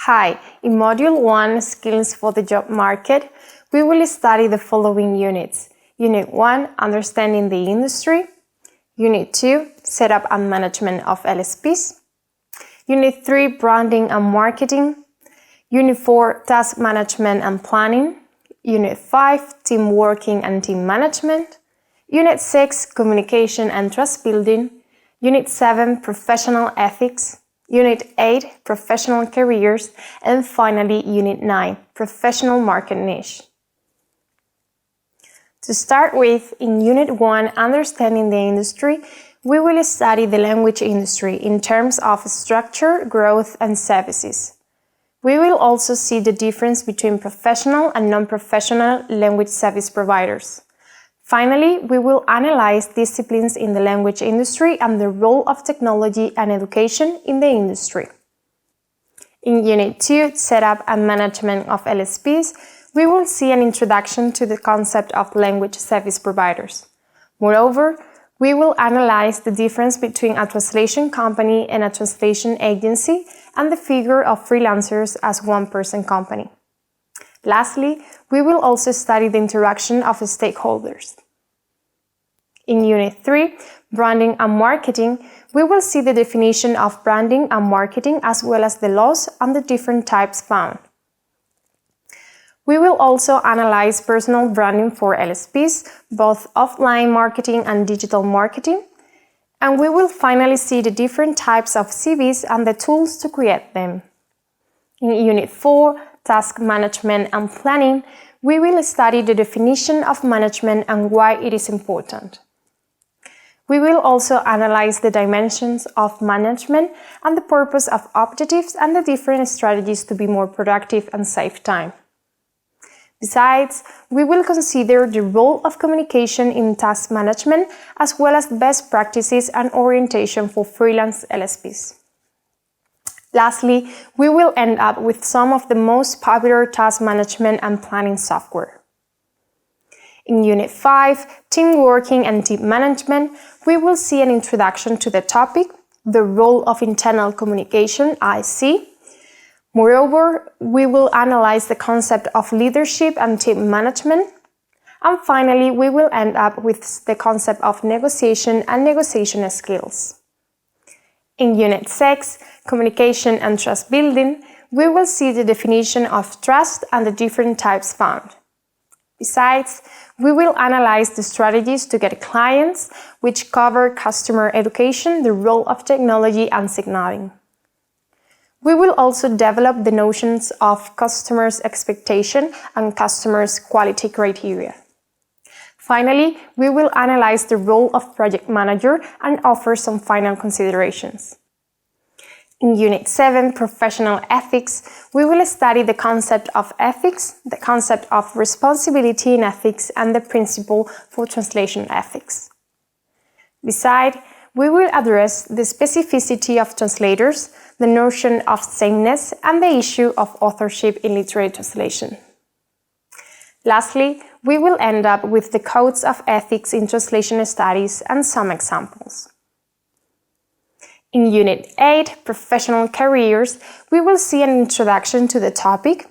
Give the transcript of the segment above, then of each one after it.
Hi, in Module 1, Skills for the Job Market, we will study the following units. Unit 1, Understanding the Industry. Unit 2, Setup and Management of Lsps. Unit 3, Branding and Marketing. Unit 4, Task Management and Planning. Unit 5, Team Working and Team Management. Unit 6, Communication and Trust Building. Unit 7, Professional Ethics. Unit 8, Professional Careers. And finally, Unit 9, Professional Market Niche. To start with, in Unit 1, Understanding the Industry, we will study the language industry in terms of structure, growth, and services. We will also see the difference between professional and non-professional language service providers. Finally, we will analyze disciplines in the language industry and the role of technology and education in the industry. In Unit 2, Setup and Management of Lsps, we will see an introduction to the concept of language service providers. Moreover, we will analyze the difference between a translation company and a translation agency and the figure of freelancers as one-person company. Lastly, we will also study the interaction of stakeholders. In Unit 3, Branding and Marketing, we will see the definition of branding and marketing as well as the laws and the different types found. We will also analyze personal branding for Lsps, both offline marketing and digital marketing, and we will finally see the different types of CVs and the tools to create them. In Unit 4, Task Management and Planning, we will study the definition of management and why it is important. We will also analyze the dimensions of management and the purpose of objectives and the different strategies to be more productive and save time. Besides, we will consider the role of communication in task management as well as best practices and orientation for freelance Lsps. Lastly, we will end up with some of the most popular task management and planning software. In Unit 5, Team Working and Team Management, we will see an introduction to the topic, the role of internal communication, IC. Moreover, we will analyze the concept of leadership and team management. And finally, we will end up with the concept of negotiation and negotiation skills. In Unit 6, Communication and Trust Building, we will see the definition of trust and the different types found. Besides, we will analyze the strategies to get clients, which cover customer education, the role of technology, and signaling. We will also develop the notions of customers' expectation and customers' quality criteria. Finally, we will analyze the role of project manager and offer some final considerations. In Unit 7, Professional Ethics, we will study the concept of ethics, the concept of responsibility in ethics, and the principle for translation ethics. Besides, we will address the specificity of translators, the notion of sameness, and the issue of authorship in literary translation. Lastly, we will end up with the codes of ethics in translation studies and some examples. In Unit 8, Professional Careers, we will see an introduction to the topic.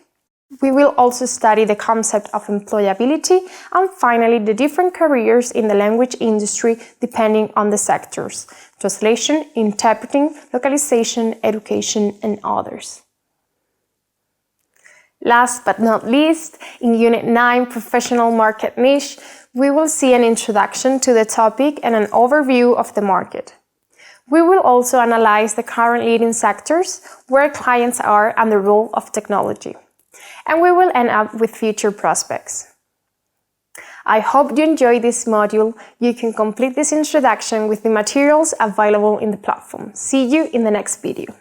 We will also study the concept of employability and finally the different careers in the language industry depending on the sectors: translation, interpreting, localization, education, and others. Last but not least, in Unit 9, Professional Market Niche, we will see an introduction to the topic and an overview of the market. We will also analyze the current leading sectors, where clients are, and the role of technology. And we will end up with future prospects. I hope you enjoyed this module. You can complete this introduction with the materials available in the platform. See you in the next video.